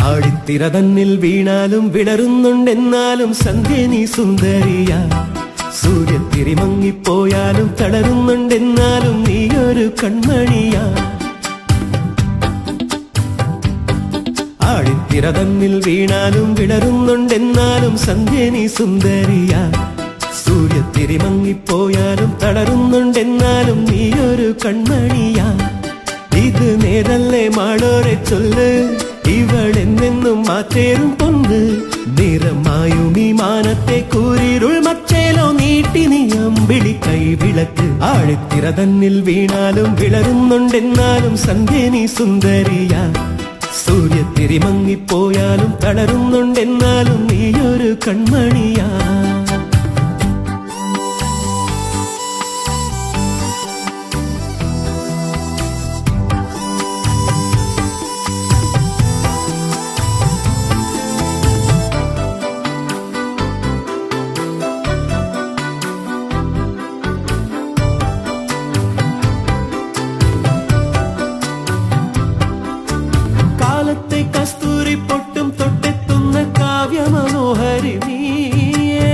ആഴിത്തിര തന്നിൽ വീണാലും വിടരുന്നുണ്ടെന്നാലും സന്ധ്യ നീ സുന്ദരിയാ. സൂര്യത്തിരി മങ്ങിപ്പോയാലും തളരുന്നുണ്ടെന്നാലും നീയൊരു കൺമണിയാ. ആഴിത്തിര തന്നിൽ വീണാലും വിടരുന്നുണ്ടെന്നാലും സന്ധ്യ നീ സുന്ദരിയാ. സൂര്യത്തിരി മങ്ങിപ്പോയാലും തളരുന്നുണ്ടെന്നാലും നീയൊരു കൺമണിയാ. ഇത് നേരല്ലേ മാളോരെ ചൊല്ല്, ഇവളെന്നെന്നും മാറ്റേറും പൊന്ന്. നിറമായും ഈ മാനത്തെ കൂരിരുൾ മച്ചേലോ നീട്ടി നീ അമ്പിളി കൈവിളക്ക്. ആഴിത്തിര തന്നിൽ വീണാലും വിളരുന്നുണ്ടെന്നാലും സന്ധ്യ നീ സുന്ദരിയാ. സൂര്യത്തിരി മങ്ങിപ്പോയാലും തളരുന്നുണ്ടെന്നാലും നീയൊരു കൺമണിയാ. കാലത്തെ കസ്തൂരി പൊട്ടും തൊട്ടെത്തുന്ന കാവ്യ മനോഹരി നീയേ.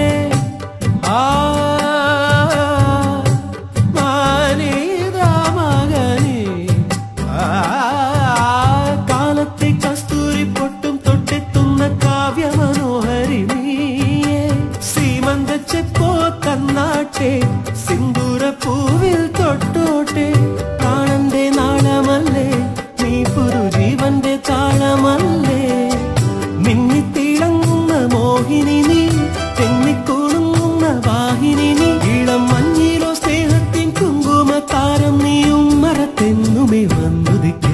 കാലത്തെ കസ്തൂരി പൊട്ടും തൊട്ടെത്തുന്ന കാവ്യ മനോഹരി നീയേ. സീമന്തച്ചെപ്പോ തന്നാട്ടെ, സിന്ദൂര പൂവിൽ തൊട്ടോട്ടെ. പ്രാണന്റെ നാളമല്ലേ നീ, പുരുജീവന്റെ താളമല്ലേ. മിന്നിത്തിളങ്ങുന്ന മോഹിനി നീ, തെന്നിക്കുണുങ്ങുന്ന വാഹിനി നീ. ഇളം മഞ്ഞിലോ സ്നേഹത്തിൻ കുങ്കുമ താരം നീയും മറത്തെന്നുമേ വന്നുദിക്ക്.